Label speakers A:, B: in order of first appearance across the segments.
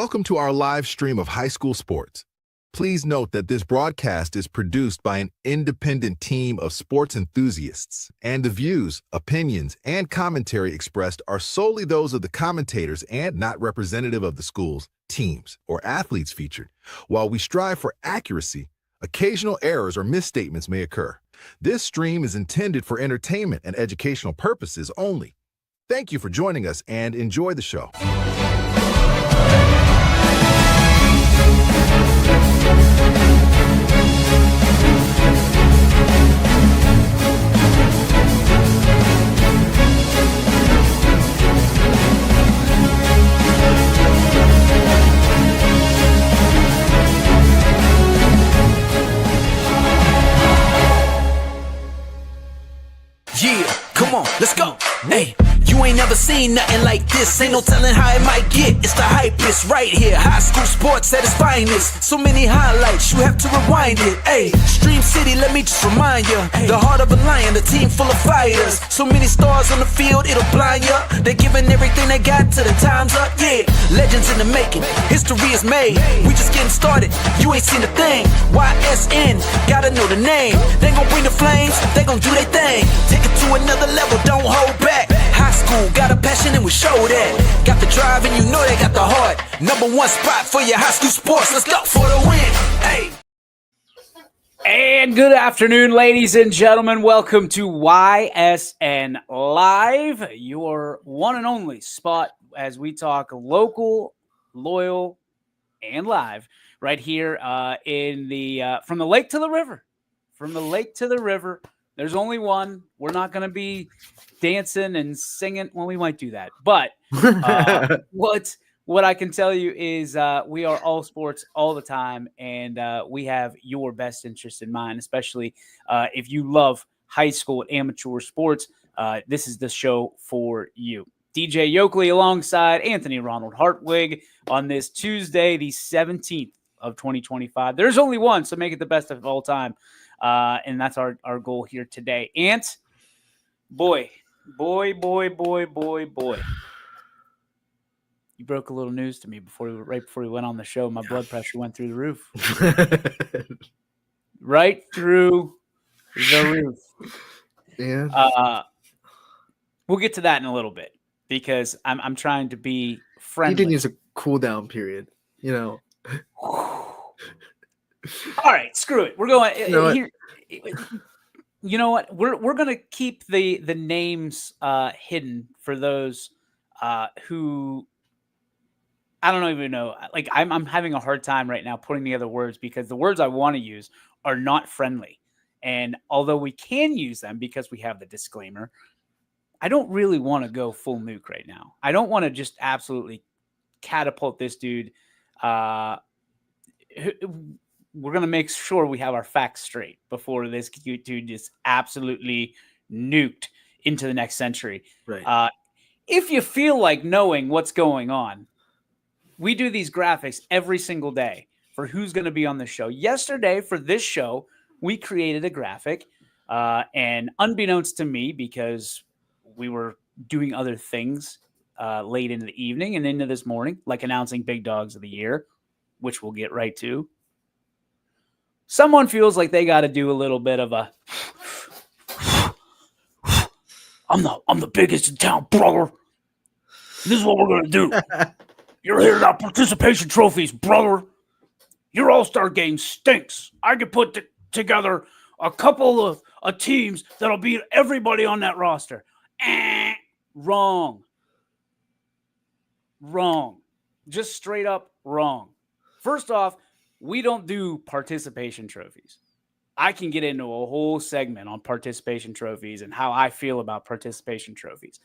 A: Welcome to our live stream of high school sports. Please note that this broadcast is produced by an independent team of sports enthusiasts, and the views, opinions, and commentary expressed are solely those of the commentators and not representative of the schools, teams, or athletes featured. While we strive for accuracy, occasional errors or misstatements may occur. This stream is intended for entertainment and educational purposes only. Thank you for joining us and enjoy the show.
B: Yeah, come on, let's go. Hey, you ain't never seen nothing like this. Ain't no telling how it might get. It's the hypest right here. High school sports at its finest. So many highlights, you have to rewind it. Hey, Stream City, let me just remind you. The heart of a lion, a team full of fighters. So many stars on the field, it'll blind you. They're giving everything they got till the time's up. Yeah, legends in the making. History is made. We just getting started. You ain't seen a thing. YSN, gotta know the name. They gon' bring the flames. They gon' do their thing. Take it to another level. Don't hold back. High school, got a passion and we show that. Got the drive and you know they got the heart. Number one spot for your high school sports. Let's go for the win. Hey.
C: And good afternoon, ladies and gentlemen. Welcome to YSN Live, your one and only spot as we talk local, loyal, and live right here in the from the lake to the river. From the lake to the river. There's only one. We're not going to be dancing and singing. Well, we might do that. But what I can tell you is we are all sports all the time, and we have your best interest in mind, especially if you love high school and amateur sports. This is the show for you. DJ Yoakley alongside Anthony Ronald Hartwig on this Tuesday, the 17th of 2025. There's only one, so make it the best of all time. And that's our goal here today. Ant, boy. You broke a little news to me right before we went on the show. My blood pressure went through the roof. Right through the roof.
D: Yeah.
C: We'll get to that in a little bit because I'm trying to be friendly.
D: He needs a cool down period, you know.
C: All right, screw it. We're going here. You know what? We're going to keep the names hidden for those who I don't even know. Like I'm having a hard time right now putting together words because the words I want to use are not friendly. And although we can use them because we have the disclaimer, I don't really want to go full nuke right now. I don't want to just absolutely catapult this dude. We're going to make sure we have our facts straight before this dude is absolutely nuked into the next century.
D: Right.
C: If you feel like knowing what's going on, we do these graphics every single day for who's going to be on the show. Yesterday, for this show, we created a graphic, and unbeknownst to me, because we were doing other things late into the evening and into this morning, like announcing Big Dogs of the Year, which we'll get right to. Someone feels like they got to do a little bit of a I'm the biggest in town, brother. This is what we're going to do. You're handing out participation trophies, brother. Your all-star game stinks. I could put together a couple of teams that'll beat everybody on that roster. Wrong. Just straight up wrong. First off, we don't do participation trophies. I can get into a whole segment on participation trophies and how I feel about participation trophies.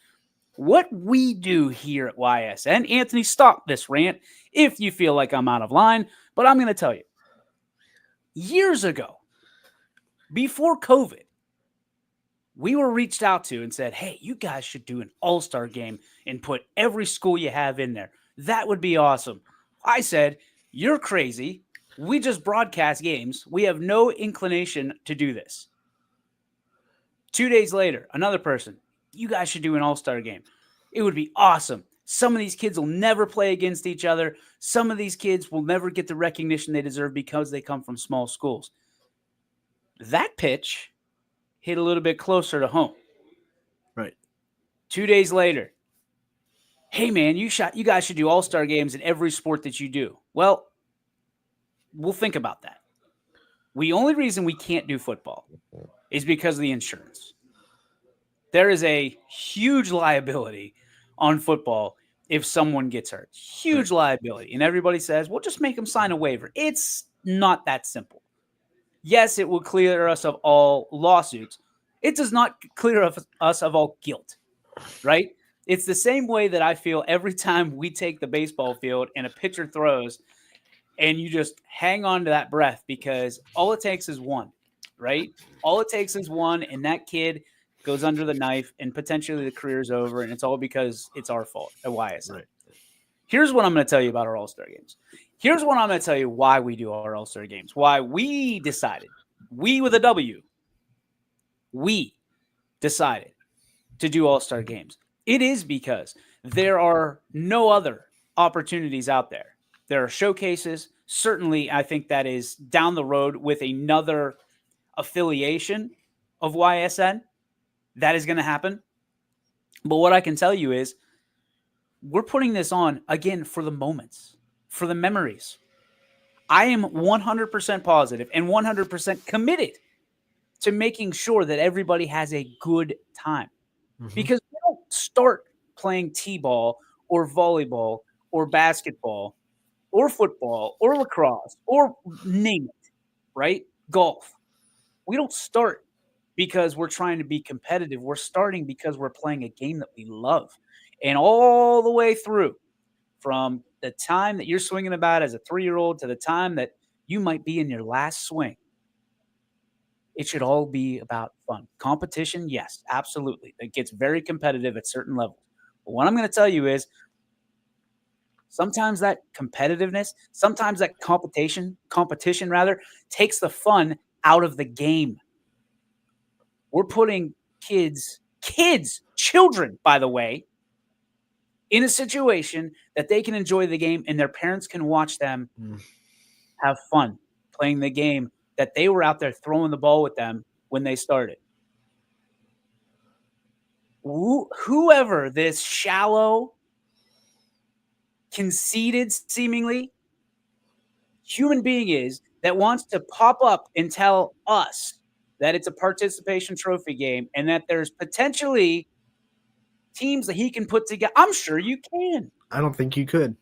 C: What we do here at YSN, Anthony, stop this rant if you feel like I'm out of line, but I'm going to tell you. Years ago, before COVID, we were reached out to and said, hey, you guys should do an all-star game and put every school you have in there. That would be awesome. I said, you're crazy. We just broadcast games. We have no inclination to do this. 2 days later, another person, you guys should do an all-star game. It would be awesome. Some of these kids will never play against each other. Some of these kids will never get the recognition they deserve because they come from small schools. That pitch hit a little bit closer to home.
D: Right.
C: 2 days later, hey man, you guys should do all-star games in every sport that you do. Well, we'll think about that. The only reason we can't do football is because of the insurance. There is a huge liability on football if someone gets hurt. Huge liability. And everybody says, well, just make them sign a waiver. It's not that simple. Yes, it will clear us of all lawsuits. It does not clear us of all guilt, right? It's the same way that I feel every time we take the baseball field and a pitcher throws and you just hang on to that breath because all it takes is one, right? All it takes is one, and that kid goes under the knife and potentially the career's over, and it's all because it's our fault at YSN. Right. Here's what I'm going to tell you about our All-Star games. Here's what I'm going to tell you why we do our All-Star games, why we decided, we with a W, we decided to do All-Star games. It is because there are no other opportunities out there. There are showcases. Certainly, I think that is down the road with another affiliation of YSN. That is going to happen. But what I can tell you is we're putting this on, again, for the moments, for the memories. I am 100% positive and 100% committed to making sure that everybody has a good time. Mm-hmm. Because we don't start playing t-ball or volleyball or basketball or football or lacrosse or name it, right? Golf. We don't start because we're trying to be competitive. We're starting because we're playing a game that we love. And all the way through, from the time that you're swinging a bat as a 3-year-old to the time that you might be in your last swing, it should all be about fun. Competition, yes, absolutely. It gets very competitive at certain levels. But what I'm going to tell you is sometimes that competitiveness, sometimes that competition takes the fun out of the game. We're putting children, by the way, in a situation that they can enjoy the game and their parents can watch them have fun playing the game that they were out there throwing the ball with them when they started. Whoever this shallow, conceited, seemingly human being is that wants to pop up and tell us that it's a participation trophy game and that there's potentially teams that he can put together. I'm sure you can.
D: I don't think you could.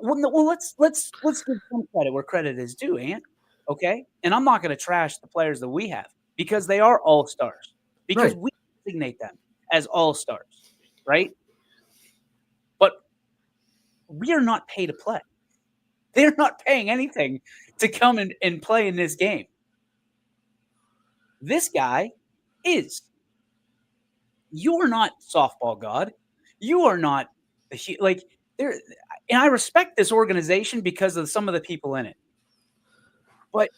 C: Well, let's give some credit where credit is due, Ant. Okay? And I'm not going to trash the players that we have because they are all-stars. Because we designate them as all-stars, right? But we are not paid to play. They're not paying anything to come and play in this game. This guy is. You are not softball god. You are not like there. And I respect this organization because of some of the people in it. But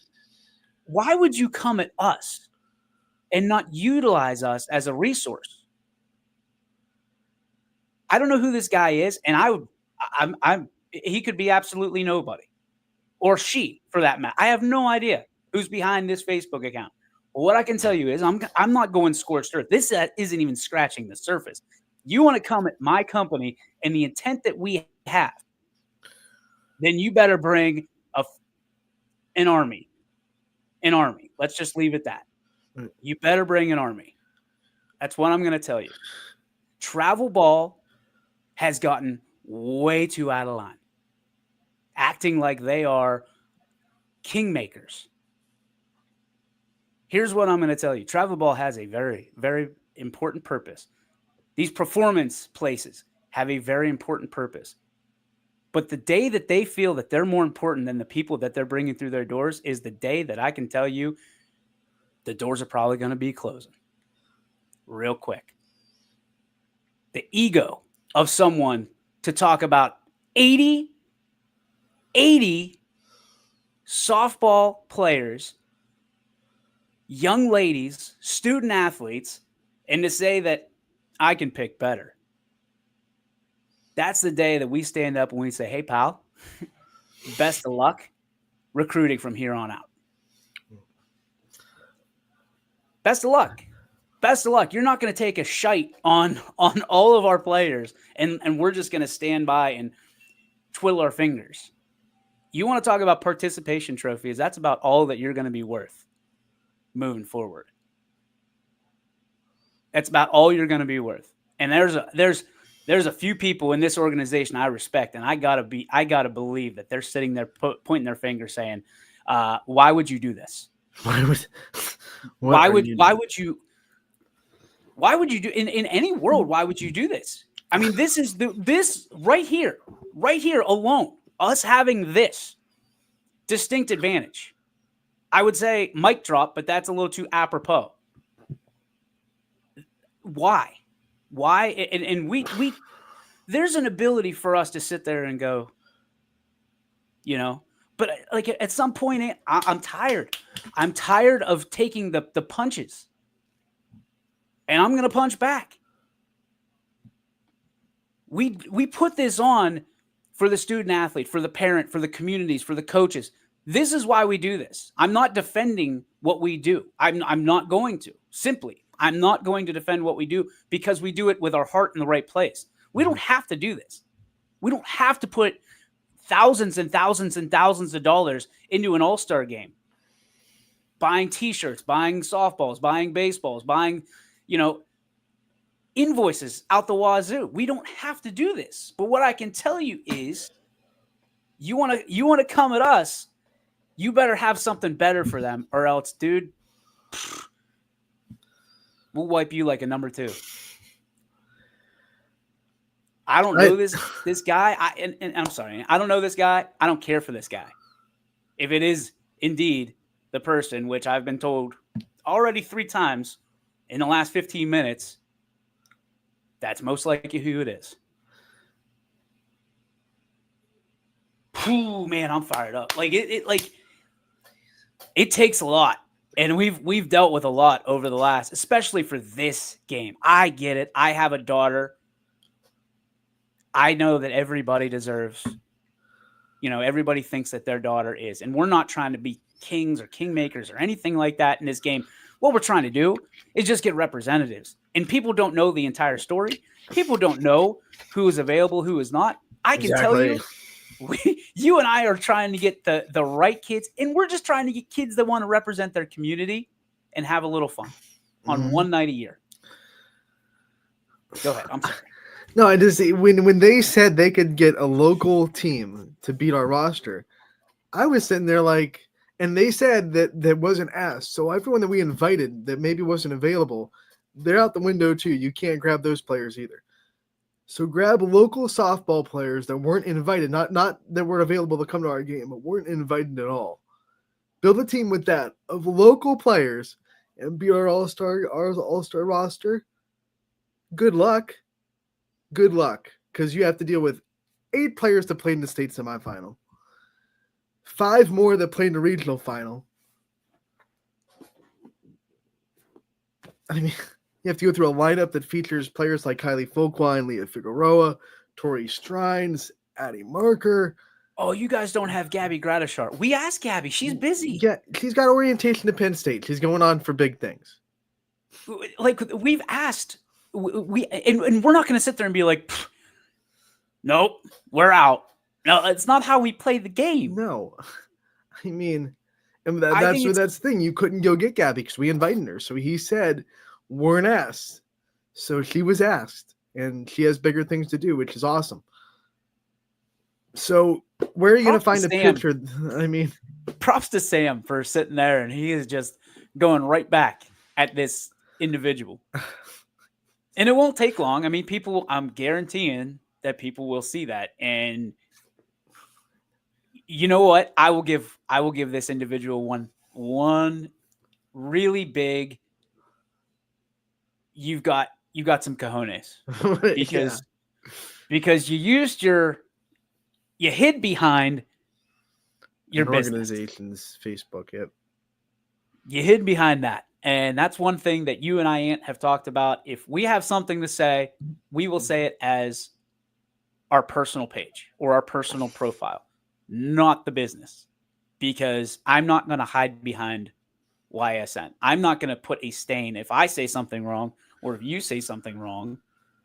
C: why would you come at us and not utilize us as a resource? I don't know who this guy is, and he could be absolutely nobody, or she for that matter. I have no idea who's behind this Facebook account. But what I can tell you is I'm not going scorched earth. This isn't even scratching the surface. You want to come at my company and the intent that we have, then you better bring an army. An army. Let's just leave it that. You better bring an army. That's what I'm going to tell you. Travel ball has gotten way too out of line, acting like they are kingmakers. Here's what I'm going to tell you. Travel ball has a very, very important purpose. These performance places have a very important purpose. But the day that they feel that they're more important than the people that they're bringing through their doors is the day that I can tell you the doors are probably going to be closing real quick. The ego of someone to talk about 80 softball players, young ladies, student athletes, and to say that I can pick better. That's the day that we stand up and we say, hey, pal, best of luck recruiting from here on out. Best of luck. Best of luck. You're not going to take a shite on all of our players, and we're just going to stand by and twiddle our fingers. You want to talk about participation trophies, that's about all that you're going to be worth moving forward. That's about all you're going to be worth. And there's a few people in this organization I respect, and I gotta believe that they're sitting there pointing their finger saying, why would you do this? Why would you do in any world? Why would you do this? I mean, this is this right here alone, us having this distinct advantage. I would say mic drop, but that's a little too apropos. Why? And we there's an ability for us to sit there and go, but like at some point, I'm tired. I'm tired of taking the punches, and I'm going to punch back. We put this on for the student athlete, for the parent, for the communities, for the coaches. This is why we do this. I'm not defending what we do. I'm not going to. Simply, I'm not going to defend what we do because we do it with our heart in the right place. We don't have to do this. We don't have to put thousands and thousands and thousands of dollars into an all-star game. Buying T-shirts, buying softballs, buying baseballs, buying, invoices out the wazoo. We don't have to do this. But what I can tell you is you want to come at us, you better have something better for them, or else, dude, we'll wipe you like a number 2. I don't know this guy. And I'm sorry. I don't know this guy. I don't care for this guy. If it is indeed the person, which I've been told already 3 times in the last 15 minutes, that's most likely who it is. Ooh, man, I'm fired up. Like it takes a lot. And we've dealt with a lot over the last, especially for this game. I get it. I have a daughter. I know that everybody deserves, everybody thinks that their daughter is. And we're not trying to be kings or kingmakers or anything like that in this game. What we're trying to do is just get representatives. And people don't know the entire story. People don't know who is available, who is not. I can tell you, you and I are trying to get the right kids. And we're just trying to get kids that want to represent their community and have a little fun on one night a year. Go ahead. I'm sorry.
D: No, I just when they said they could get a local team to beat our roster, I was sitting there like, and they said that wasn't asked. So everyone that we invited that maybe wasn't available, they're out the window too. You can't grab those players either. So grab local softball players that weren't invited, not that were available to come to our game, but weren't invited at all. Build a team with that of local players and be our all-star roster. Good luck. Good luck, because you have to deal with 8 players that played in the state semifinal, 5 more that played in the regional final. I mean, you have to go through a lineup that features players like Kylie Folkwine, Leah Figueroa, Tori Strines, Addie Marker.
C: Oh, you guys don't have Gabby Gradishar. We asked Gabby. She's busy.
D: Yeah, she's got orientation to Penn State. She's going on for big things.
C: Like, we've asked. And we're not going to sit there and be like, nope, we're out. No, it's not how we play the game.
D: No. I mean, and that's the thing. You couldn't go get Gabby because we invited her. So he said, weren't asked. So she was asked, and she has bigger things to do, which is awesome. So where are you going to find a picture? I mean,
C: props to Sam for sitting there, and he is just going right back at this individual. And it won't take long. I mean, I'm guaranteeing that people will see that. And you know what? I will give this individual one really big. You've got some cojones because you hid behind your business.
D: Organization's Facebook. Yep.
C: You hid behind that. And that's one thing that you and I, Ant, have talked about. If we have something to say, we will say it as our personal page or our personal profile, not the business, because I'm not going to hide behind YSN. I'm not going to put a stain if I say something wrong or if you say something wrong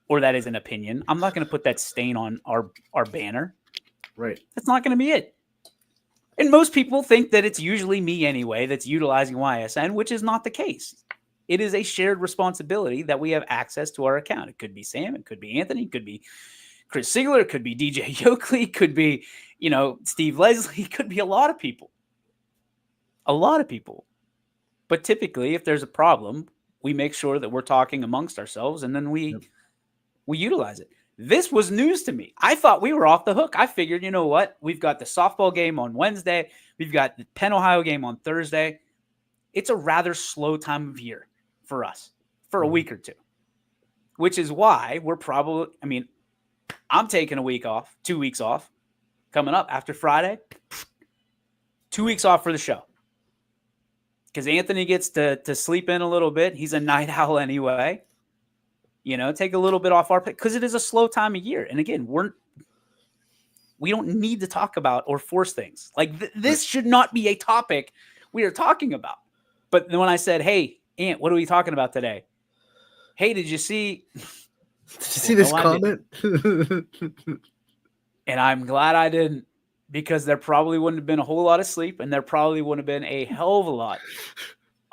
C: or that is an opinion. I'm not going to put that stain on our banner.
D: Right.
C: That's not going to be it. And most people think that it's usually me anyway that's utilizing YSN, which is not the case. It is a shared responsibility that we have access to our account. It could be Sam, it could be Anthony, it could be Chris Ziegler, it could be DJ Yoakley, it could be, Steve Leslie, it could be a lot of people. A lot of people. But typically, if there's a problem, we make sure that we're talking amongst ourselves, and then we utilize it. This was news to me. I thought we were off the hook. I figured, you know what? We've got the softball game on Wednesday. We've got the Penn Ohio game on Thursday. It's a rather slow time of year for us for a week or two, which is why we're probably, I'm taking a week off, 2 weeks off coming up after Friday. 2 weeks off for the show. Because Anthony gets to sleep in a little bit. He's a night owl anyway. Take a little bit off our pick because it is a slow time of year. And again, we don't need to talk about or force things. Like this should not be a topic we are talking about. But then when I said, "Hey, Ant, what are we talking about today?" Hey, did you see?
D: Did you see this comment?
C: And I'm glad I didn't, because there probably wouldn't have been a whole lot of sleep, and there probably wouldn't have been a hell of a lot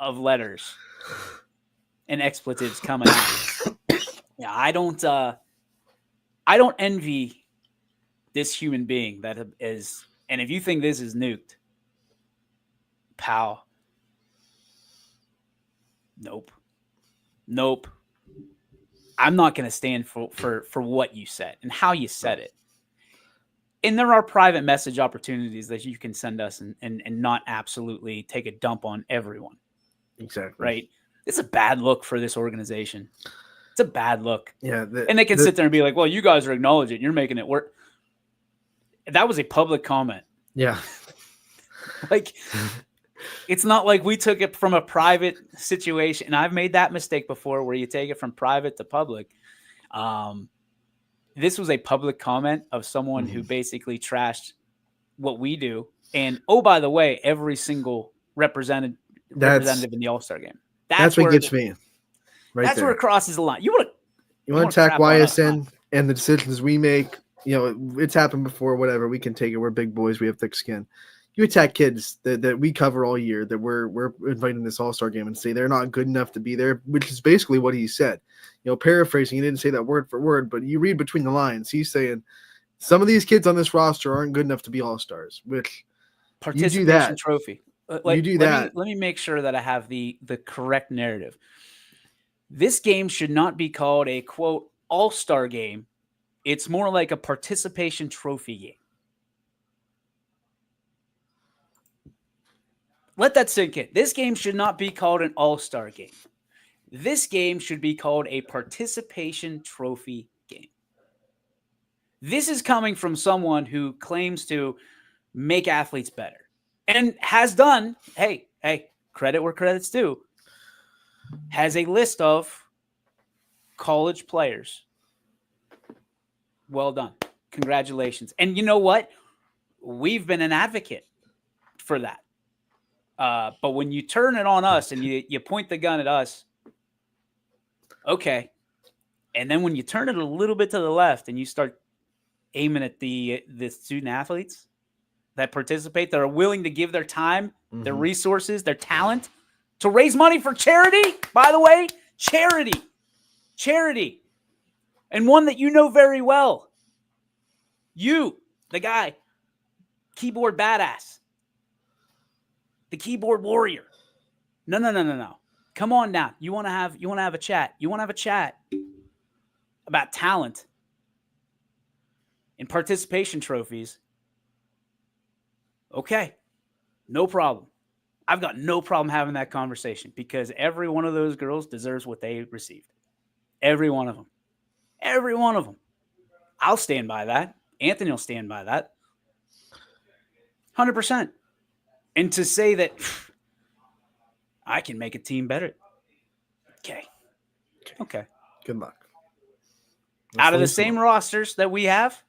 C: of letters and expletives coming out. Yeah, I don't envy this human being that is, and if you think this is nuked, pal, nope. I'm not going to stand for what you said and how you said it. And there are private message opportunities that you can send us and not absolutely take a dump on everyone.
D: Exactly.
C: Right? It's a bad look for this organization. It's a bad look.
D: Yeah.
C: And they can sit there and be like, well, you guys are acknowledging it. You're making it work. That was a public comment.
D: Yeah.
C: Like, it's not like we took it from a private situation. And I've made that mistake before where you take it from private to public. This was a public comment of someone who basically trashed what we do. And, oh, by the way, every single representative in the All-Star game. That's
D: what gets me.
C: That's where it crosses the line. You want
D: to attack YSN and the decisions we make. It's happened before, whatever. We can take it. We're big boys. We have thick skin. You attack kids that we cover all year, that we're inviting this All-Star game, and say they're not good enough to be there, which is basically what he said. Paraphrasing, he didn't say that word for word, but you read between the lines. He's saying some of these kids on this roster aren't good enough to be All-Stars, which
C: participation
D: you do that.
C: trophy.
D: You do that.
C: Let me make sure that I have the correct narrative. This game should not be called a, quote, All-Star game. It's more like a participation trophy game. Let that sink in. This game should not be called an All-Star game. This game should be called a participation trophy game. This is coming from someone who claims to make athletes better and has done, hey, credit where credit's due, has a list of college players. Well done. Congratulations. And you know what? We've been an advocate for that. But when you turn it on us and you point the gun at us, okay. And then when you turn it a little bit to the left and you start aiming at the student athletes that participate, that are willing to give their time, their resources, their talent to raise money for charity, by the way, charity. And one that you know very well. You, the guy, keyboard badass. The keyboard warrior. No. Come on down. You want to have a chat. You want to have a chat about talent and participation trophies. Okay. No problem. I've got no problem having that conversation because every one of those girls deserves what they received. Every one of them. Every one of them. I'll stand by that. Anthony will stand by that. 100%. And to say that I can make a team better. Okay.
D: Good luck.
C: Out of the same rosters that we have,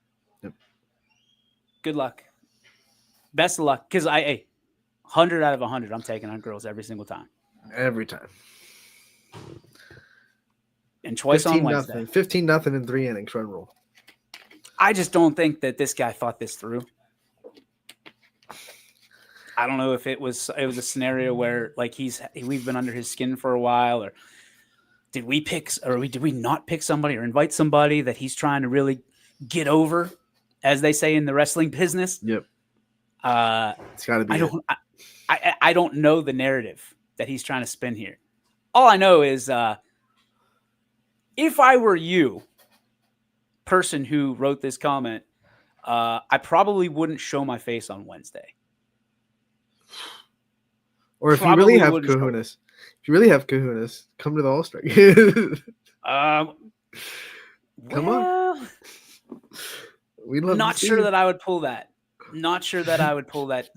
C: Good luck. Best of luck. Because 100 out of 100, I'm taking on girls every single time.
D: Every time.
C: And twice on Wednesday.
D: 15-0 in 3 innings run rule.
C: I just don't think that this guy thought this through. I don't know if it was a scenario where like we've been under his skin for a while, or did we not pick somebody or invite somebody that he's trying to really get over, as they say in the wrestling business.
D: Yep. It's got to be.
C: I don't know the narrative that he's trying to spin here. All I know is if I were you, person who wrote this comment, I probably wouldn't show my face on Wednesday.
D: Or if you really have kahunas, come to the All-Star game. Come on. We'd love
C: Not
D: to see
C: sure
D: you.
C: that I would pull that. Not sure that I would pull that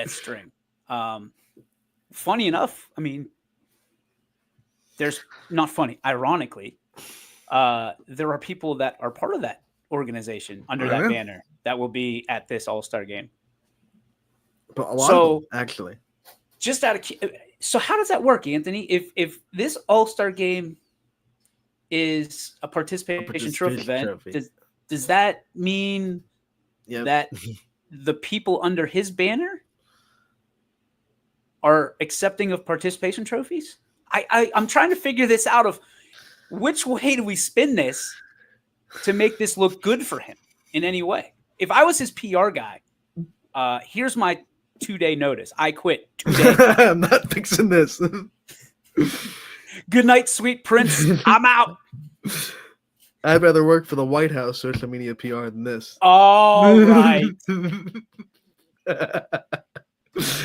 C: string. Funny enough, I mean, there's not funny. Ironically, there are people that are part of that organization under that banner that will be at this All-Star game.
D: But a lot of them, actually.
C: Just so how does that work, Anthony? If this All-Star game is a participation trophy event, does that mean that the people under his banner are accepting of participation trophies? I'm trying to figure this out of which way do we spin this to make this look good for him in any way. If I was his PR guy, here's my 2-day notice. I quit 2 days.
D: I'm not fixing this.
C: Good night, sweet prince. I'm out.
D: I'd rather work for the White House social media PR than this.
C: All right.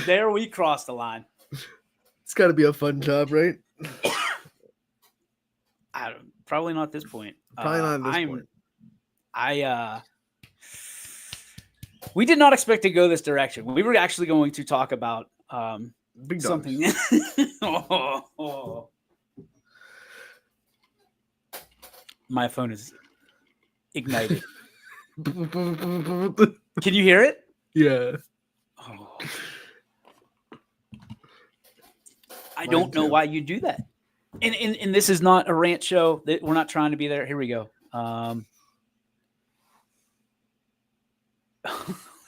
C: There we crossed the line.
D: It's got to be a fun job, right?
C: Probably not at this point.
D: Probably not at this point.
C: We did not expect to go this direction. We were actually going to talk about
D: Big
C: something. My phone is ignited. Can you hear it?
D: Yeah.
C: Oh. I don't know why you do that. And this is not a rant show. We're not trying to be there. Here we go.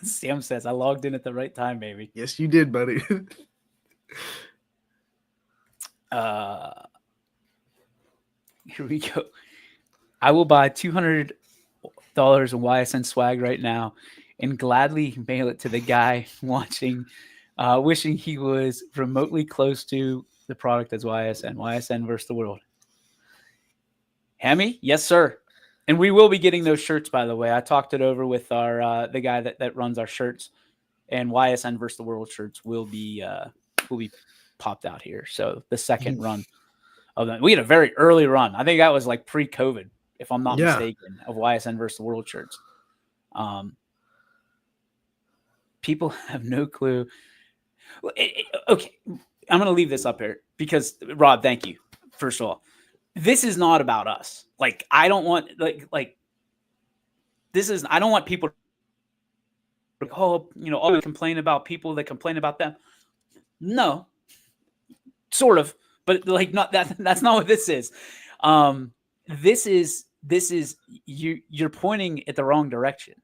C: Sam says, I logged in at the right time, baby.
D: Yes, you did, buddy.
C: Here we go. I will buy $200 of YSN swag right now and gladly mail it to the guy watching, wishing he was remotely close to the product as YSN. YSN versus the world. Hemi? Yes, sir. And we will be getting those shirts, by the way. I talked it over with our the guy that runs our shirts, and YSN versus the world shirts will be popped out here. So the second run of them. We had a very early run. I think that was like pre-COVID, if I'm not mistaken, of YSN versus the world shirts. People have no clue. Okay, I'm going to leave this up here because, Rod, thank you, first of all. This is not about us. Like, I don't want, I don't want people to, always complain about people that complain about them. No, sort of, but not that. That's not what this is. This is you're pointing at the wrong direction,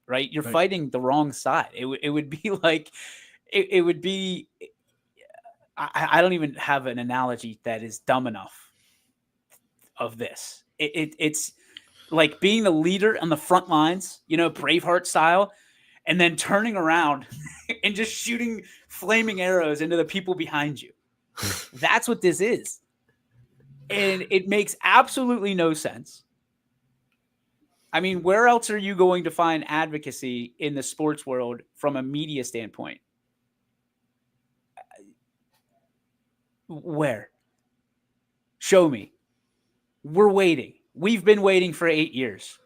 C: right? You're fighting the wrong side. It would be like, it would be. I don't even have an analogy that is dumb enough of this. It's like being the leader on the front lines, Braveheart style, and then turning around and just shooting flaming arrows into the people behind you. That's what this is. And it makes absolutely no sense. I mean, where else are you going to find advocacy in the sports world from a media standpoint? Where? Show me. We're waiting. We've been waiting for 8 years.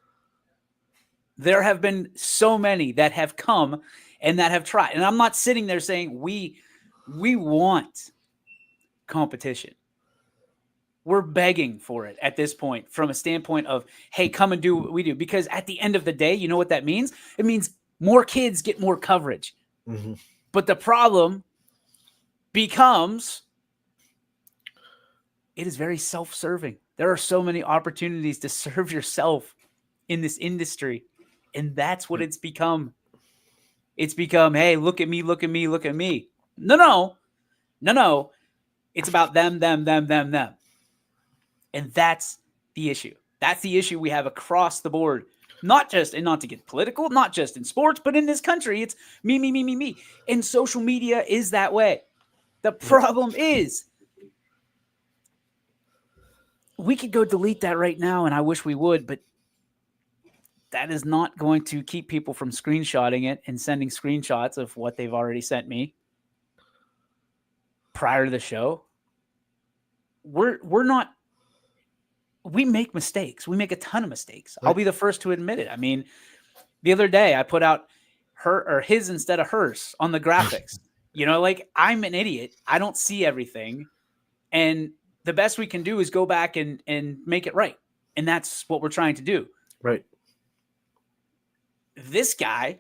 C: There have been so many that have come and that have tried. And I'm not sitting there saying we want competition. We're begging for it at this point from a standpoint of, hey, come and do what we do. Because at the end of the day, you know what that means? It means More kids get more coverage.
D: Mm-hmm.
C: But the problem becomes it is very self-serving. There are so many opportunities to serve yourself in this industry. And that's what it's become. It's become, hey, look at me, look at me, look at me. No. It's about them. And that's the issue. That's the issue we have across the board. Not just, and not to get political, not just in sports, but in this country, it's me. And social media is that way. The problem is, we could go delete that right now, and I wish we would, but that is not going to keep people from screenshotting it and sending screenshots of what they've already sent me prior to the show. We make mistakes. We make a ton of mistakes. I'll be the first to admit it. I mean, the other day I put out her or his instead of hers on the graphics. Like, I'm an idiot. I don't see everything. And the best we can do is go back and make it right. And that's what we're trying to do.
D: Right.
C: This guy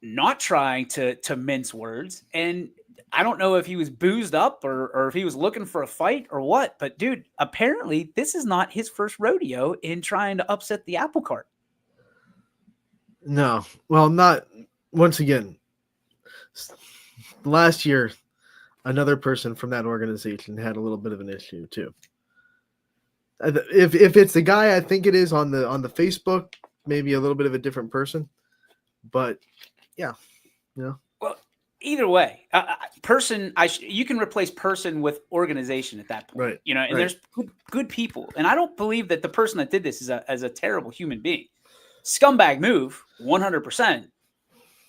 C: not trying to mince words. And I don't know if he was boozed up or if he was looking for a fight or what, but dude, apparently this is not his first rodeo in trying to upset the apple cart.
D: No. Well, not once again. Last year, another person from that organization had a little bit of an issue too. If it's the guy I think it is on the Facebook, maybe a little bit of a different person, but yeah.
C: Well, either way, person, you can replace person with organization at that point,
D: right?
C: And
D: right.
C: There's good people, and I don't believe that the person that did this is a terrible human being. Scumbag move, 100%.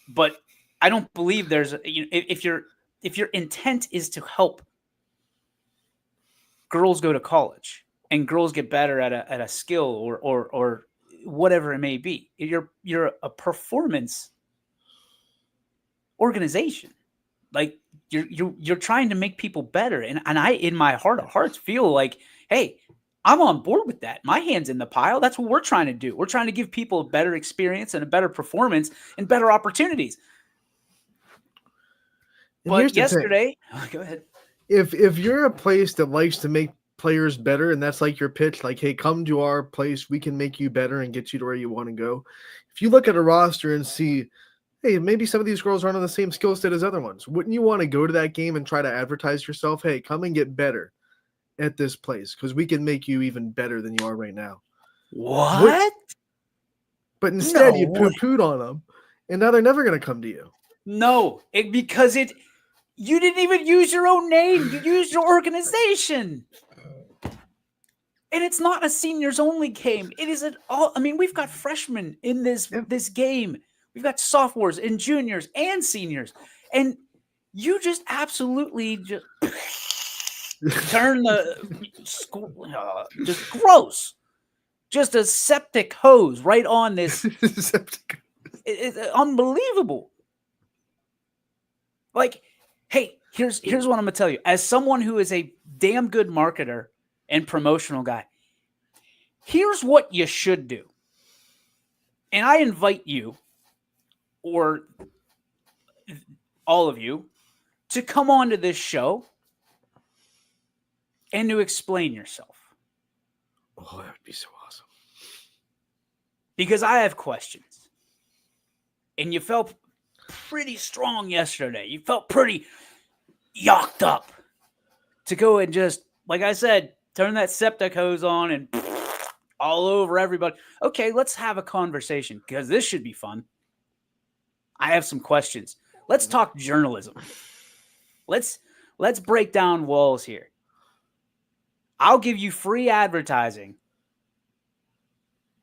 C: But I don't believe there's if your intent is to help girls go to college and girls get better at a skill or whatever it may be, you're a performance organization. Like you're trying to make people better, and I in my heart of hearts feel like, hey, I'm on board with that. My hand's in the pile. That's what we're trying to do. We're trying to give people a better experience and a better performance and better opportunities.
D: And
C: but yesterday, go ahead.
D: If you're a place that likes to make players better, and that's like your pitch, like, hey, come to our place, we can make you better and get you to where you want to go. If you look at a roster and see, hey, maybe some of these girls aren't on the same skill set as other ones, wouldn't you want to go to that game and try to advertise yourself? Hey, come and get better at this place because we can make you even better than you are right now.
C: What?
D: But instead, you poo-pooed on them, and now they're never going to come to you.
C: No, because you didn't even use your own name. You used your organization. And it's not a seniors only game. It is we've got freshmen in this game. We've got sophomores and juniors and seniors. And you just absolutely just turn just gross. Just a septic hose right on this. It's unbelievable. Like, hey, here's what I'm gonna tell you. As someone who is a damn good marketer and promotional guy, here's what you should do. And I invite you, or all of you, to come on to this show and to explain yourself.
D: Oh, that would be so awesome.
C: Because I have questions. And you felt pretty strong yesterday. You felt pretty yucked up to go and just, like I said, turn that septic hose on and all over everybody. Okay, let's have a conversation because this should be fun. I have some questions. Let's talk journalism. Let's break down walls here. I'll give you free advertising.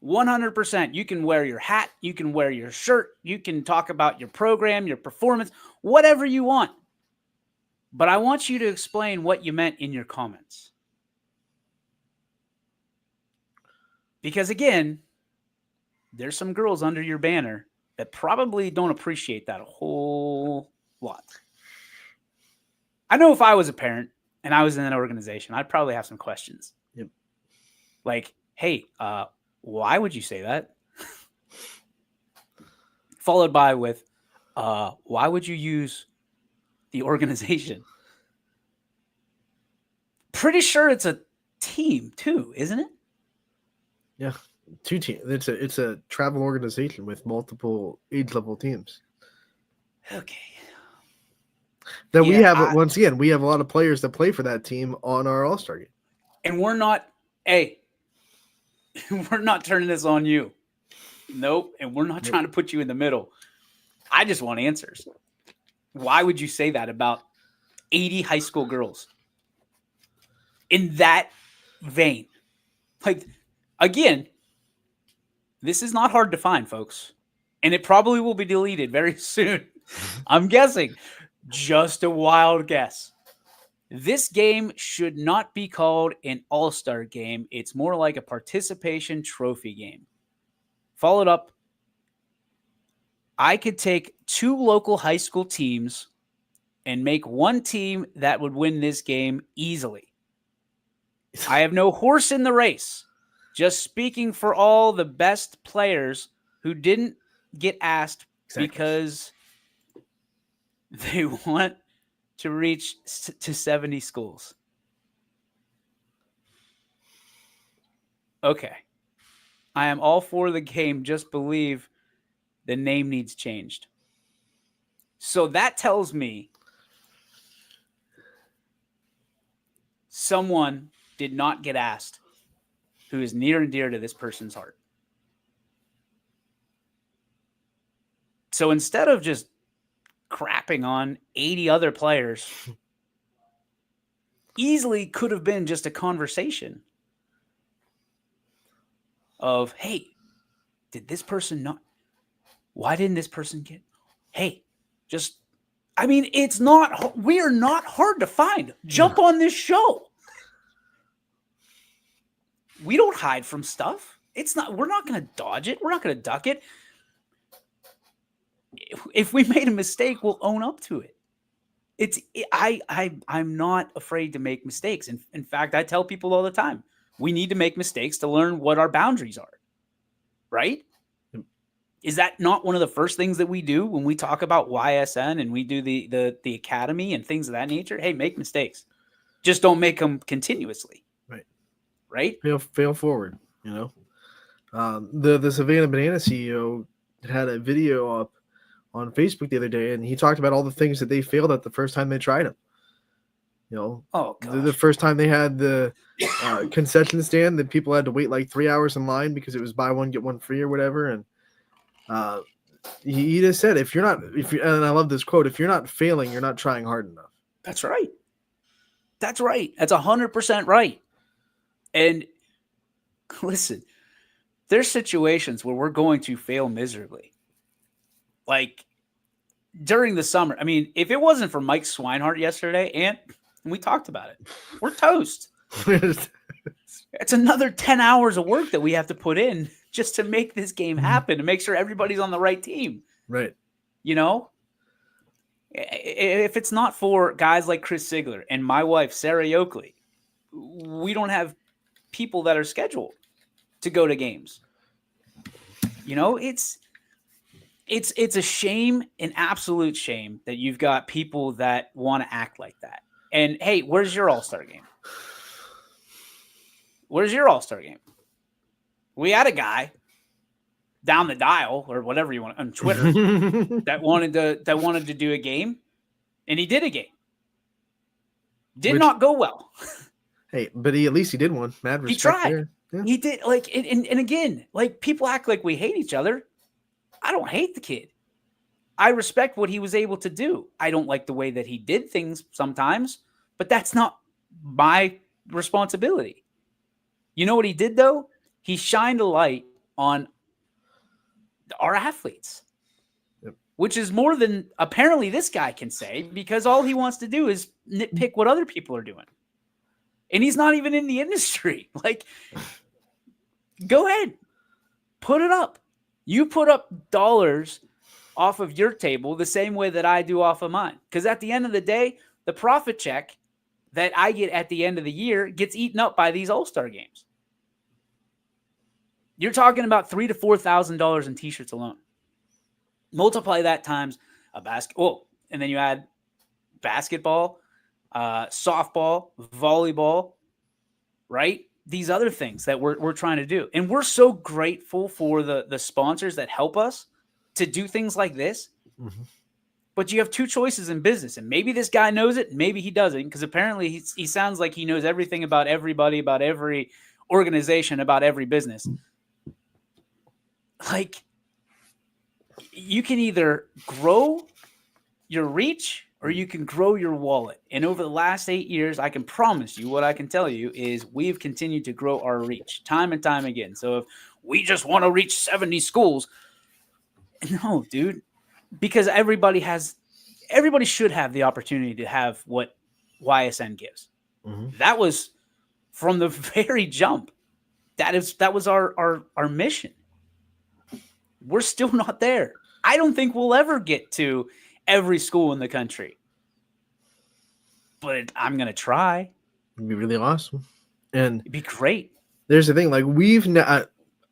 C: 100%. You can wear your hat. You can wear your shirt. You can talk about your program, your performance, whatever you want. But I want you to explain what you meant in your comments. Because again, there's some girls under your banner that probably don't appreciate that a whole lot. I know if I was a parent and I was in an organization, I'd probably have some questions.
D: Yep.
C: Like, hey, why would you say that? followed by with, why would you use the organization? Pretty sure it's a team too, isn't it?
D: Yeah, 2 teams. It's a travel organization with multiple age level teams.
C: Okay.
D: Then we
C: Yeah,
D: have once again we have a lot of players that play for that team on our All-Star game.
C: And we're not, hey, we're not turning this on you. Nope. And we're not trying to put you in the middle. I just want answers. Why would you say that about 80 high school girls? In that vein. Like, again, this is not hard to find, folks. And it probably will be deleted very soon. I'm guessing. Just a wild guess. This game should not be called an all-star game. It's more like a participation trophy game. Followed up, I could take 2 local high school teams and make one team that would win this game easily. I have no horse in the race. Just speaking for all the best players who didn't get asked because they want to reach to 70 schools. Okay. I am all for the game. Just believe the name needs changed. So that tells me someone did not get asked who is near and dear to this person's heart. So instead of just crapping on 80 other players, easily could have been just a conversation of, hey, did this person not? Why didn't this person get? Hey, just, I mean, it's not, we are not hard to find. Jump on this show. We don't hide from stuff. It's not, we're not going to dodge it. We're not going to duck it. If we made a mistake, we'll own up to it. I'm not afraid to make mistakes. In fact, I tell people all the time, we need to make mistakes to learn what our boundaries are. Right? Is that not one of the first things that we do when we talk about YSN and we do the academy and things of that nature? Hey, make mistakes. Just don't make them continuously. Right?
D: Fail forward, you know. The Savannah Banana CEO had a video up on Facebook the other day, and he talked about all the things that they failed at the first time they tried them. You know, the first time they had the concession stand, that people had to wait like 3 hours in line because it was buy one get one free or whatever. And he just said, and I love this quote: "If you're not failing, you're not trying hard enough."
C: That's right. That's right. That's 100% right. And listen, there's situations where we're going to fail miserably. Like during the summer. I mean, if it wasn't for Mike Swinehart yesterday, and we talked about it, we're toast. It's another 10 hours of work that we have to put in just to make this game happen, to make sure everybody's on the right team.
D: Right.
C: You know, if it's not for guys like Chris Sigler and my wife, Sarah Yoakley, we don't have people that are scheduled to go to games. You know, it's a shame, an absolute shame that you've got people that want to act like that. And hey, where's your All-Star game? Where's your All-Star game? We had a guy down the dial or whatever you want on Twitter that wanted to do a game, and he did a game. Did not go well.
D: Hey, but at least he did one. Mad respect.
C: He tried.
D: There. Yeah.
C: He did, like, and again, like, people act like we hate each other. I don't hate the kid. I respect what he was able to do. I don't like the way that he did things sometimes, but that's not my responsibility. You know what he did, though? He shined a light on our athletes, which is more than apparently this guy can say, because all he wants to do is nitpick what other people are doing. And he's not even in the industry. Like, go ahead. Put it up. You put up dollars off of your table the same way that I do off of mine. Because at the end of the day, the profit check that I get at the end of the year gets eaten up by these All-Star games. You're talking about $3,000 to $4,000 in t-shirts alone. Multiply that times a basketball, and then you add basketball, softball, volleyball, right? These other things that we're trying to do. And we're so grateful for the sponsors that help us to do things like this.
D: Mhm.
C: But you have two choices in business, and maybe this guy knows it, maybe he doesn't, because apparently he sounds like he knows everything about everybody, about every organization, about every business. Like, you can either grow your reach or you can grow your wallet. And over the last 8 years, I can promise you, what I can tell you is we've continued to grow our reach time and time again. So if we just want to reach 70 schools, no, dude, because everybody should have the opportunity to have what YSN gives.
D: Mhm.
C: That was from the very jump. That was our mission. We're still not there. I don't think we'll ever get to every school in the country, but I'm gonna try.
D: It'd be really awesome. And
C: It'd be great.
D: there's the thing, like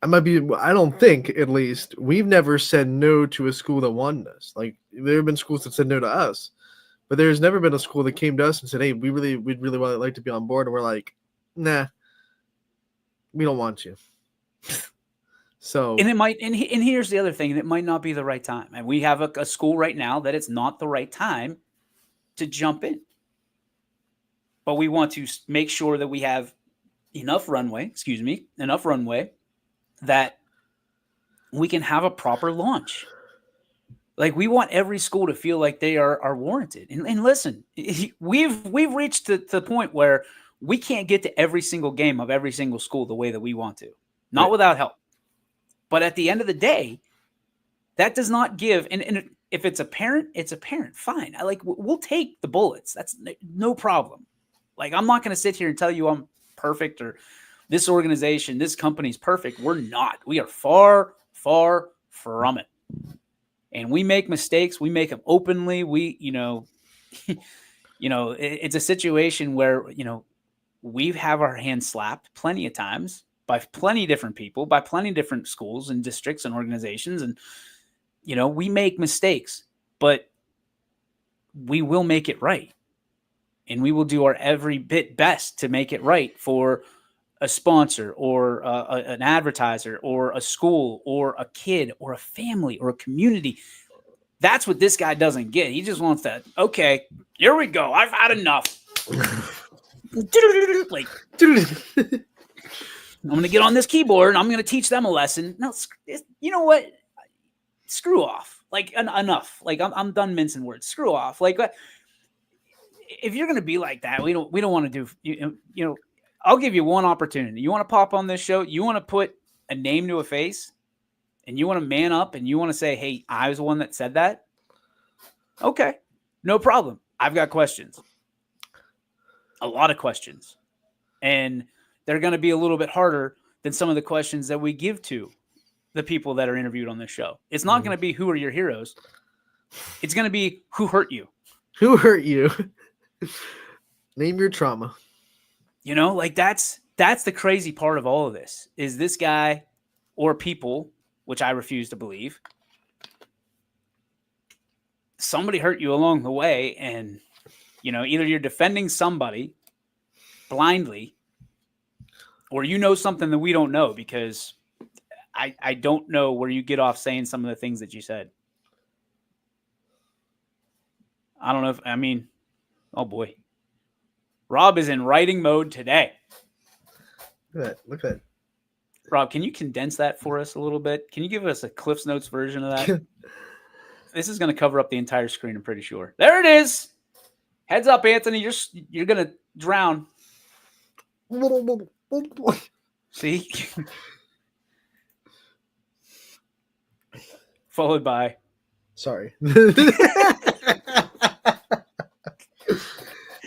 D: I don't think, at least, we've never said no to a school that wanted us. Like, there have been schools that said no to us, but there's never been a school that came to us and said, hey, we'd really like to be on board. And we're like, nah, we don't want you. So,
C: And it might, and here's the other thing, it might not be the right time. And we have a school right now that it's not the right time to jump in. But we want to make sure that we have enough runway that we can have a proper launch. Like, we want every school to feel like they are warranted. And listen, we've reached the point where we can't get to every single game of every single school the way that we want to, not
D: Right.
C: without help. But at the end of the day, that does not give. And if it's a parent, it's a parent. Fine. We'll take the bullets. That's no problem. Like, I'm not going to sit here and tell you I'm perfect or this organization, this company's perfect. We're not. We are far, far from it. And we make mistakes. We make them openly. It's a situation where, we have our hands slapped plenty of times by plenty of different people, by plenty of different schools and districts and organizations. And, we make mistakes, but we will make it right. And we will do our every bit best to make it right for a sponsor or an advertiser or a school or a kid or a family or a community. That's what this guy doesn't get. He just wants that. Okay, here we go. I've had enough. Like, I'm going to get on this keyboard and I'm going to teach them a lesson. No, you know what? Screw off. Like, enough. Like, I'm done mincing words. Screw off. Like, if you're going to be like that, we don't want to do, I'll give you one opportunity. You want to pop on this show? You want to put a name to a face and you want to man up and you want to say, hey, I was the one that said that. Okay, no problem. I've got questions. A lot of questions. And they're going to be a little bit harder than some of the questions that we give to the people that are interviewed on this show. It's not going to be who are your heroes. It's going to be who hurt you.
D: Who hurt you? Name your trauma.
C: That's the crazy part of all of this is this guy or people, which I refuse to believe. Somebody hurt you along the way and, either you're defending somebody blindly or something that we don't know because I don't know where you get off saying some of the things that you said. I don't know oh boy. Rob is in writing mode today.
D: Look at that.
C: Rob, can you condense that for us a little bit? Can you give us a Cliff's Notes version of that? This is going to cover up the entire screen, I'm pretty sure. There it is. Heads up, Anthony. You're going to drown. See? Followed by.
D: Sorry.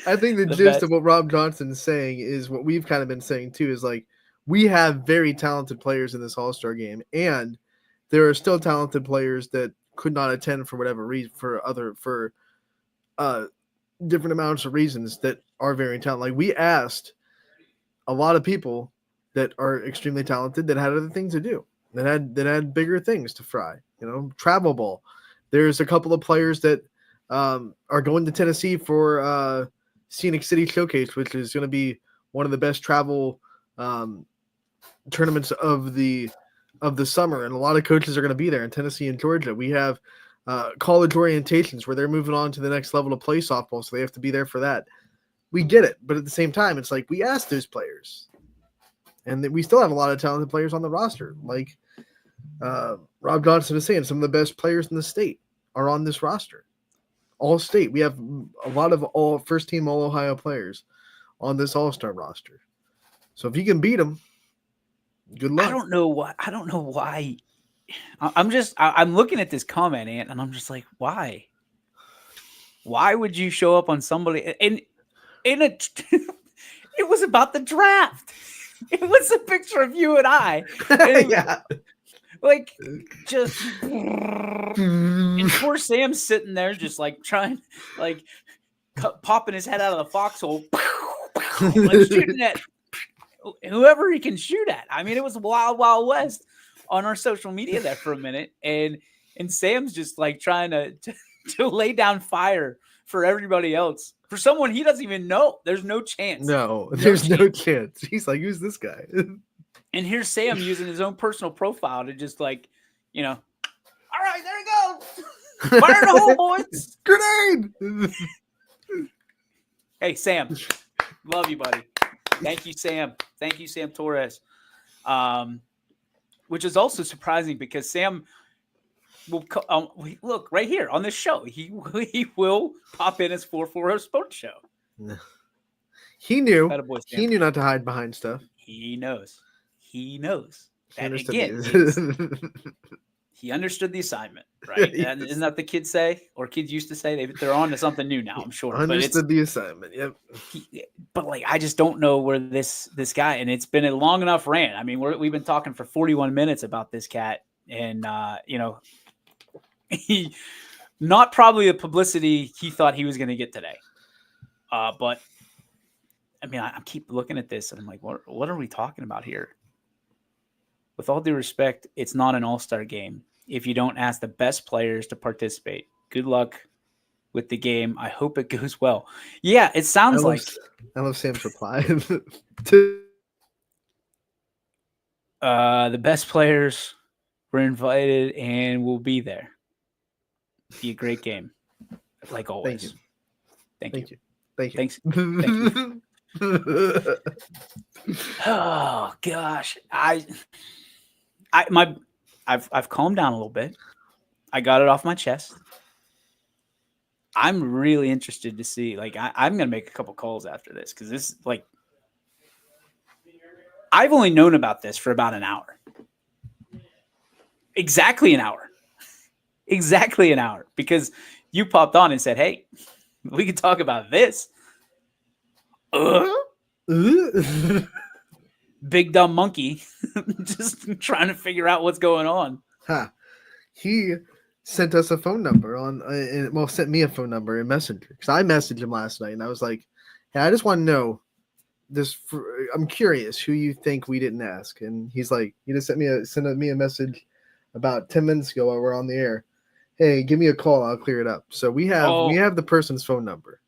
D: I think the gist
C: best.
D: of what Rob Johnson's saying is what we've kind of been saying too, is like, we have very talented players in this All-Star game, and there are still talented players that could not attend for whatever reason, for different amounts of reasons that are very talented. Like, we asked a lot of people that are extremely talented that had other things to do, that had bigger things to fry, travel ball. There's a couple of players that are going to Tennessee for Scenic City Showcase, which is going to be one of the best travel tournaments of the summer, and a lot of coaches are going to be there in Tennessee and Georgia. We have college orientations where they're moving on to the next level to play softball, so they have to be there for that. We get it, but at the same time, it's like we asked those players, and we still have a lot of talented players on the roster. Like Rob Johnson is saying, some of the best players in the state are on this roster. All state. We have a lot of all first team All Ohio players on this All-Star roster. So if you can beat them, good luck.
C: I don't know why. I'm looking at this comment, Ant, and I'm just like, why? Why would you show up on somebody it was about the draft. It was a picture of you and I. And
D: Yeah.
C: Like, just and poor Sam's sitting there just like trying, like popping his head out of the foxhole, like shooting at whoever he can shoot at. I mean, it was Wild West on our social media there for a minute, and Sam's just like trying to lay down fire for everybody else. For someone he doesn't even know. There's no chance.
D: No, there's no chance. He's like, who's this guy?
C: And here's Sam using his own personal profile to just like, all right, there you go. Fire in the hole, boys.
D: Grenade!
C: Hey, Sam. Love you, buddy. Thank you, Sam. Thank you, Sam Torres. Which is also surprising because Sam will look right here on this show. He will pop in as 440 Sports Show.
D: He knew.
C: Attaboy, Sam.
D: He knew not to hide behind stuff.
C: He knows. That
D: understood
C: again, he understood the assignment, right? And isn't that the kids say, or kids used to say? They're on to something new now, I'm sure.
D: Understood the assignment, yep.
C: But like, I just don't know where this guy, and it's been a long enough rant. I mean, we've been talking for 41 minutes about this cat, and he not probably the publicity he thought he was going to get today. But I mean, I keep looking at this, and I'm like, what are we talking about here? With all due respect, it's not an all-star game if you don't ask the best players to participate. Good luck with the game. I hope it goes well. Yeah, it sounds like
D: I love Sam's reply.
C: The best players were invited and will be there. Be a great game, like always.
D: Thank you.
C: Thanks.
D: Thank you.
C: Oh gosh, I've calmed down a little bit. I got it off my chest. I'm really interested to see. Like, I'm gonna make a couple calls after this because this, like, I've only known about this for about an hour. Exactly an hour. Because you popped on and said, "Hey, we can talk about this." Big dumb monkey just trying to figure out what's going on.
D: He sent us a phone number sent me a phone number in Messenger because I messaged him last night and I was like, hey, I just want to know this. I'm curious who you think we didn't ask. And he's like, he just sent me a message about 10 minutes ago while we're on the air. Hey, give me a call. I'll clear it up. So we have the person's phone number.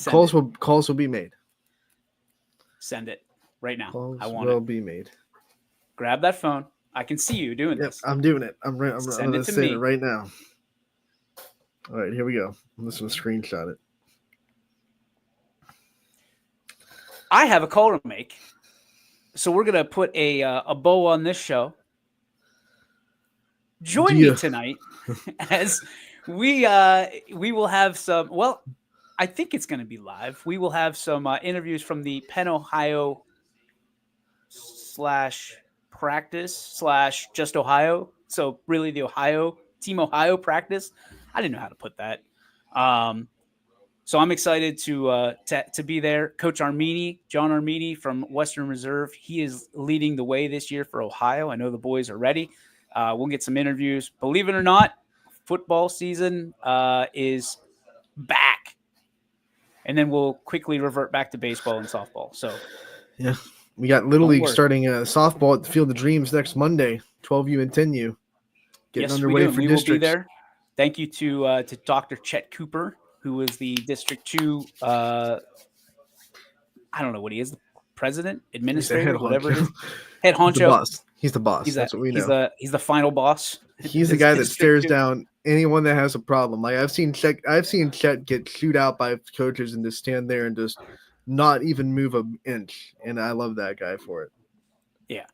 D: Calls will be made.
C: Send it right now.
D: Calls
C: I want
D: will
C: it.
D: be made.
C: Grab that phone. I can see you doing this.
D: I'm doing it. I'm going to
C: Send it to
D: send
C: me
D: it right now. All right, here we go. I'm just going to screenshot it.
C: I have a call to make, so we're going to put a bow on this show. Join me tonight as we will have some. Well, I think it's going to be live. We will have some interviews from the Penn Ohio /practice / just Ohio. So really the Team Ohio practice. I didn't know how to put that. So I'm excited to be there. Coach Armini, John Armini from Western Reserve. He is leading the way this year for Ohio. I know the boys are ready. We'll get some interviews. Believe it or not, football season is back. And then we'll quickly revert back to baseball and softball. So,
D: yeah, we got Little League starting softball at the Field of Dreams next Monday, 12U and 10U. getting
C: yes,
D: underway
C: we do.
D: for
C: We will be
D: districts.
C: there. Thank you to Dr. Chet Cooper, who is the District 2, I don't know what he is, the president,
D: He's the
C: administrator,
D: head
C: whatever it
D: honcho.
C: is. Head
D: He's the
C: honcho.
D: boss. He's the boss. That's what we know.
C: He's the final boss. at
D: He's the
C: this
D: guy that
C: District
D: stares
C: 2.
D: down anyone that has a problem. Like I've seen Chet get chewed out by coaches and just stand there and just not even move an inch. And I love that guy for it.
C: Yeah.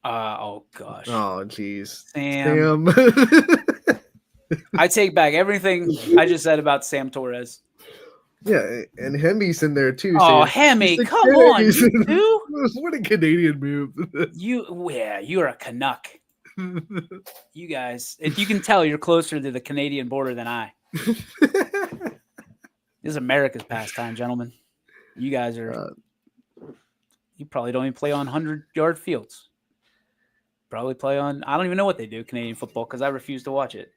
C: Oh gosh.
D: Oh jeez.
C: Sam. I take back everything I just said about Sam Torres.
D: Yeah, and Hemi's in there too.
C: Oh,
D: saying,
C: Hemi,
D: "He's a
C: come on, you
D: Canadian."
C: two.
D: What a Canadian move.
C: You're a Canuck. You guys, if you can tell, you're closer to the Canadian border than I. This is America's pastime, gentlemen. You guys are. You probably don't even play on 100-yard fields. Probably play on. I don't even know what they do Canadian football because I refuse to watch it.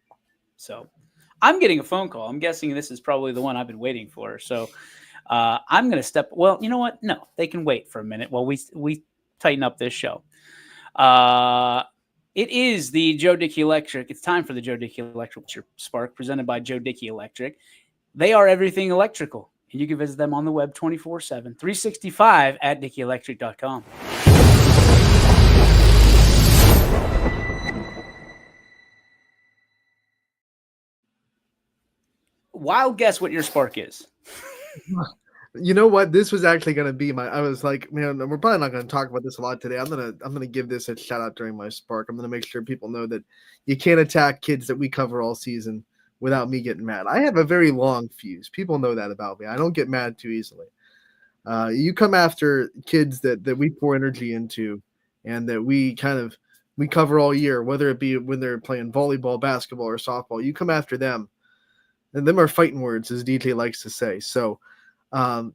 C: So, I'm getting a phone call. I'm guessing this is probably the one I've been waiting for. So, I'm going to step. Well, you know what? No, they can wait for a minute while we tighten up this show. It is the Joe Dickey Electric. It's time for the Joe Dickey Electric Spark presented by Joe Dickey Electric. They are everything electrical, and you can visit them on the web 24/7, 365 at DickeyElectric.com. Wild guess what your spark is.
D: You know what? This was actually going to be I was like, man, we're probably not going to talk about this a lot today. I'm going to give this a shout out during my spark. I'm going to make sure people know that you can't attack kids that we cover all season without me getting mad. I have a very long fuse. People know that about me. I don't get mad too easily. You come after kids that we pour energy into and that we cover all year, whether it be when they're playing volleyball, basketball, or softball. You come after them, and them are fighting words, as DJ likes to say. So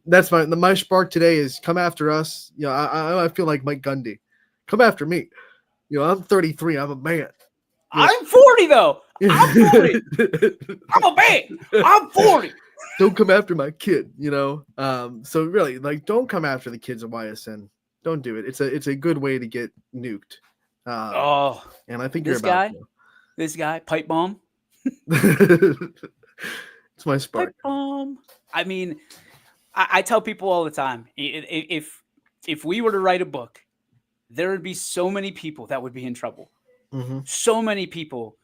D: that's my spark today is come after us. You know, I feel like Mike Gundy. Come after me. You know, I'm 33. I'm a man.
C: I'm 40 though. I'm 40. I'm a man. I'm 40.
D: Don't come after my kid, you know. So really, like, don't come after the kids at YSN. Don't do it. It's a good way to get nuked. And I think
C: this
D: you're about
C: this guy, pipe bomb.
D: It's my spark.
C: Pipe bomb. I mean, I tell people all the time, if we were to write a book, there would be so many people that would be in trouble.
D: Mm-hmm.
C: So many people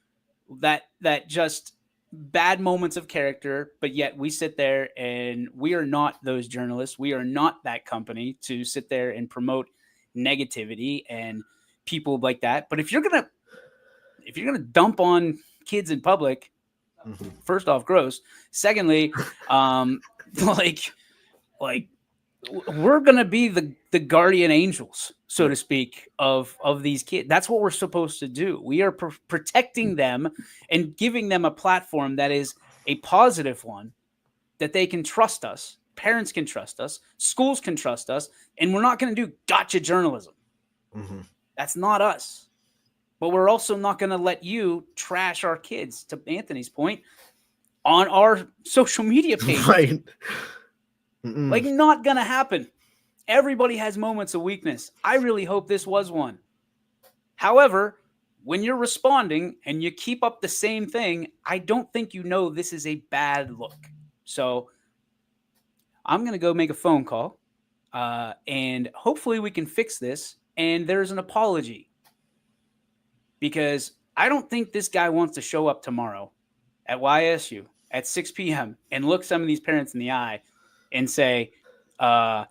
C: that just bad moments of character, but yet we sit there and we are not those journalists. We are not that company to sit there and promote negativity and people like that. But if you're gonna dump on kids in public,
D: Mm-hmm.
C: first off, gross. Secondly, like we're gonna be the guardian angels, so to speak, of these kids. That's what we're supposed to do. We are protecting them and giving them a platform that is a positive one, that they can trust us. Parents can trust us. Schools can trust us, and we're not going to do gotcha journalism.
D: Mm-hmm.
C: That's not us. But we're also not going to let you trash our kids, to Anthony's point, on our social media page.
D: Right.
C: Like, not going to happen. Everybody has moments of weakness. I really hope this was one. However, when you're responding and you keep up the same thing, I don't think you know this is a bad look. So I'm going to go make a phone call, and hopefully we can fix this, and there's an apology. Because I don't think this guy wants to show up tomorrow at YSU at 6 p.m. and look some of these parents in the eye and say, I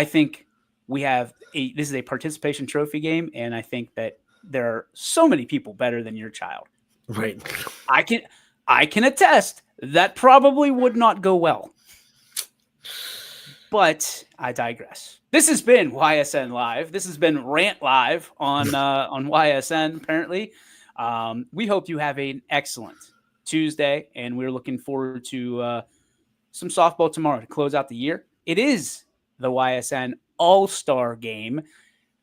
C: think this is a participation trophy game, and I think that there are so many people better than your child.
D: Right.
C: I can attest that probably would not go well. But I digress. This has been YSN Live. This has been Rant Live on YSN, apparently. We hope you have an excellent Tuesday, and we're looking forward to some softball tomorrow to close out the year. It is the YSN All-Star Game,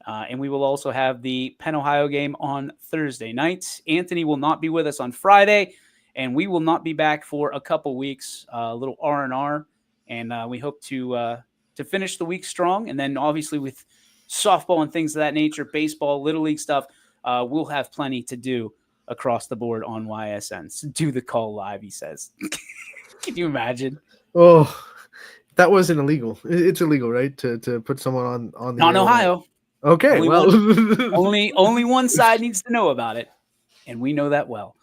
C: and we will also have the Penn Ohio game on Thursday night. Anthony will not be with us on Friday, and we will not be back for a couple weeks, a little R&R. And we hope to finish the week strong. And then obviously with softball and things of that nature, baseball, Little League stuff, we'll have plenty to do across the board on YSN. Do the call live, he says. Can you imagine?
D: Oh, that wasn't illegal. It's illegal, right? To put someone on the
C: Not in
D: air.
C: Ohio.
D: Okay,
C: Only
D: well,
C: only one side needs to know about it, and we know that well.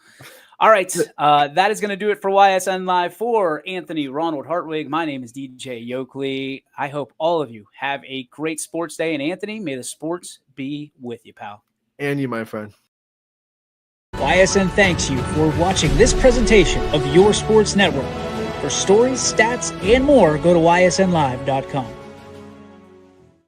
C: All right, that is going to do it for YSN Live. For Anthony Ronald Hartwig, my name is DJ Yokley. I hope all of you have a great sports day, and Anthony, may the sports be with you, pal.
D: and you, my friend.
E: YSN thanks you for watching this presentation of Your Sports Network. For stories, stats, and more, go to ysnlive.com.